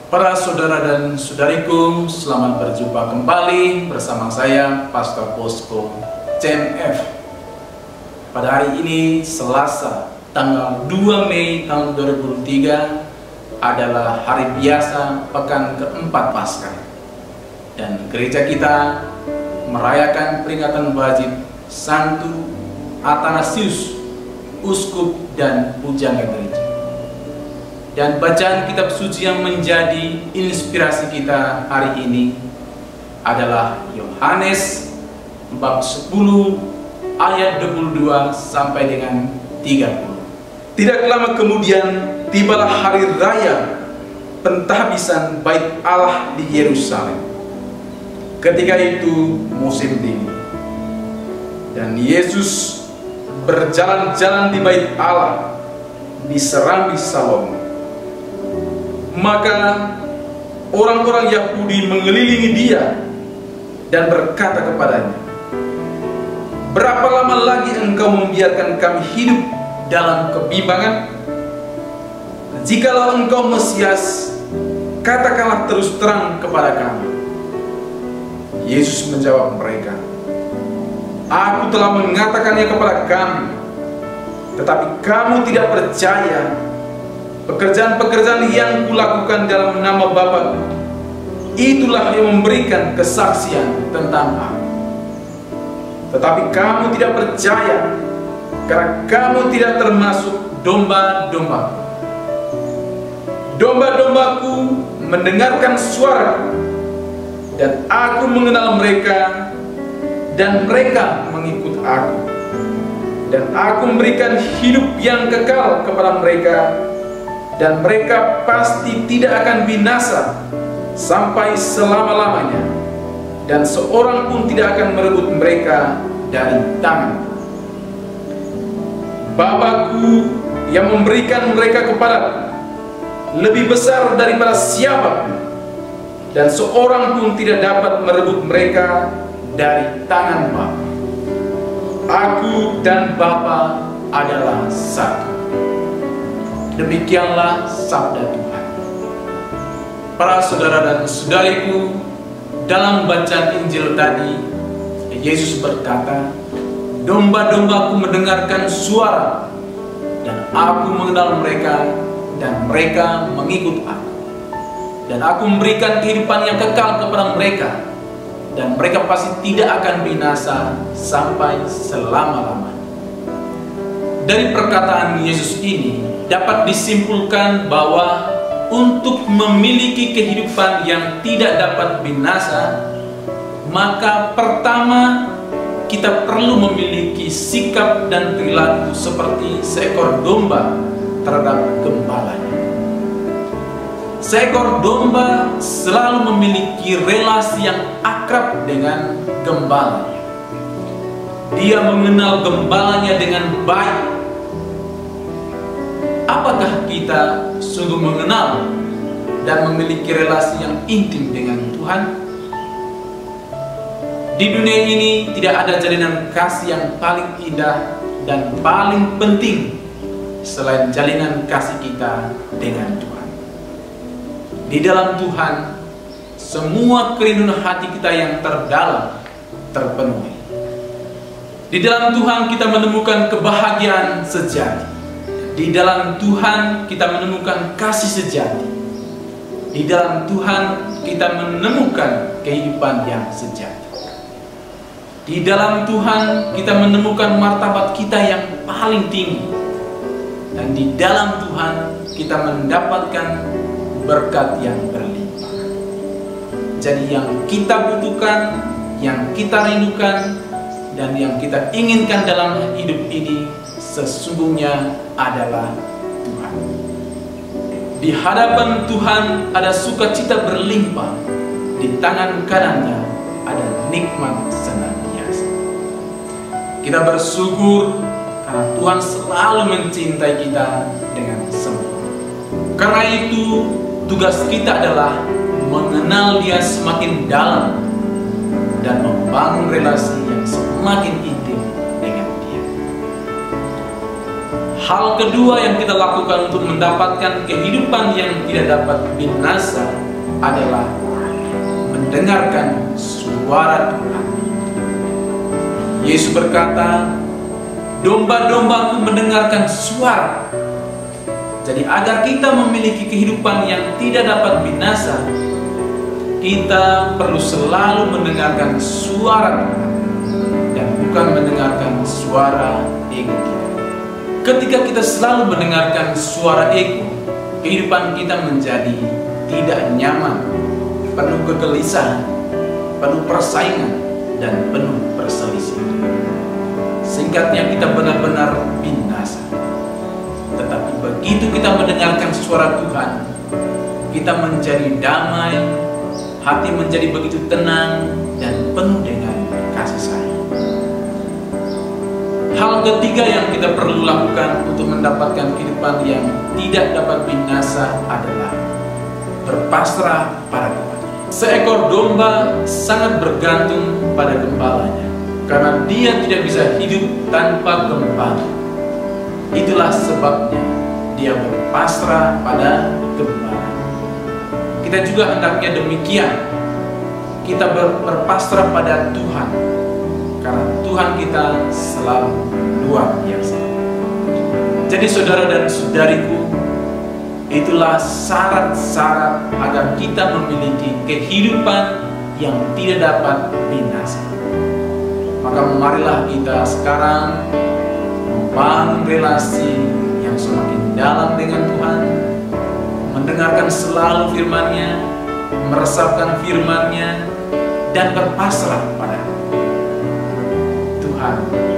Para saudara dan saudariku, selamat berjumpa kembali bersama saya, Pastor Bosco CMF. Pada hari ini, Selasa, tanggal 2 Mei tahun 2023 adalah hari biasa pekan keempat Paskah. Dan gereja kita merayakan peringatan wajib Santo Athanasius, uskup dan pujangga gereja. Dan bacaan kitab suci yang menjadi inspirasi kita hari ini adalah Yohanes bab 10 ayat 22 sampai dengan 30. Tidak lama kemudian tibalah hari raya pentahbisan bait Allah di Yerusalem. Ketika itu musim dingin, dan Yesus berjalan-jalan di bait Allah di serambi Salomo. Maka orang-orang Yahudi mengelilingi dia dan berkata kepadanya, "Berapa lama lagi engkau membiarkan kami hidup dalam kebimbangan? Jikalau engkau Mesias, katakanlah terus terang kepada kami." Yesus menjawab mereka, "Aku telah mengatakannya kepada kamu, tetapi kamu tidak percaya. Pekerjaan-pekerjaan yang kulakukan dalam nama Bapa-Ku, itulah yang memberikan kesaksian tentang Aku. Tetapi kamu tidak percaya, karena kamu tidak termasuk domba-domba-Ku. Domba-domba-Ku mendengarkan suara, dan Aku mengenal mereka, dan mereka mengikut Aku. Dan Aku memberikan hidup yang kekal kepada mereka, dan mereka pasti tidak akan binasa sampai selama-lamanya, dan seorang pun tidak akan merebut mereka dari tangan. Bapa-Ku yang memberikan mereka kepadaku lebih besar daripada siapapun, dan seorang pun tidak dapat merebut mereka dari tangan Bapa. Aku dan Bapa adalah satu." Demikianlah sabda Tuhan. Para saudara dan saudariku, dalam bacaan Injil tadi, Yesus berkata, "Domba-domba-Ku mendengarkan suara, dan Aku mengenal mereka, dan mereka mengikut Aku. Dan Aku memberikan kehidupan yang kekal kepada mereka, dan mereka pasti tidak akan binasa sampai selama-lamanya." Dari perkataan Yesus ini dapat disimpulkan bahwa untuk memiliki kehidupan yang tidak dapat binasa, maka pertama kita perlu memiliki sikap dan perilaku seperti seekor domba terhadap gembalanya. Seekor domba selalu memiliki relasi yang akrab dengan gembalanya. Dia mengenal gembalanya dengan baik. Apakah kita sungguh mengenal dan memiliki relasi yang intim dengan Tuhan? Di dunia ini tidak ada jalinan kasih yang paling indah dan paling penting selain jalinan kasih kita dengan Tuhan. Di dalam Tuhan, semua kerinduan hati kita yang terdalam terpenuhi. Di dalam Tuhan kita menemukan kebahagiaan sejati. Di dalam Tuhan kita menemukan kasih sejati. Di dalam Tuhan kita menemukan kehidupan yang sejati. Di dalam Tuhan kita menemukan martabat kita yang paling tinggi. Dan di dalam Tuhan kita mendapatkan berkat yang berlimpah. Jadi yang kita butuhkan, yang kita rindukan, dan yang kita inginkan dalam hidup ini sesungguhnya adalah Tuhan. Di hadapan Tuhan ada sukacita berlimpah, di tangan kanannya ada nikmat senantiasa. Kita bersyukur karena Tuhan selalu mencintai kita dengan sempurna. Karena itu tugas kita adalah mengenal Dia semakin dalam dan membangun relasi yang semakin intim dengan Dia. Hal kedua yang kita lakukan untuk mendapatkan kehidupan yang tidak dapat binasa adalah mendengarkan suara Tuhan. Yesus berkata, domba-dombaku mendengarkan suara. Jadi agar kita memiliki kehidupan yang tidak dapat binasa, kita perlu selalu mendengarkan suara Tuhan dan bukan mendengarkan suara ego kita. Ketika kita selalu mendengarkan suara ego, kehidupan kita menjadi tidak nyaman, penuh kegelisahan, penuh persaingan, dan penuh perselisihan. Singkatnya, kita benar-benar binasa. Tetapi begitu kita mendengarkan suara Tuhan, kita menjadi damai, hati menjadi begitu tenang dan penuh dengan kasih sayang. Hal ketiga yang kita perlu lakukan untuk mendapatkan kehidupan yang tidak dapat binasa adalah berpasrah pada Tuhan. Seekor domba sangat bergantung pada gembalanya, karena dia tidak bisa hidup tanpa gembala. Itulah sebabnya dia berpasrah pada gembala. Kita juga hendaknya demikian. Kita berpasrah pada Tuhan, karena Tuhan kita selalu luar biasa. Jadi saudara dan saudariku, itulah syarat-syarat agar kita memiliki kehidupan yang tidak dapat binasa. Maka marilah kita sekarang membangun relasi yang semakin dalam dengan Tuhan, mendengarkan selalu firman-Nya, meresapkan firman-Nya, dan berpasrah pada Tuhan.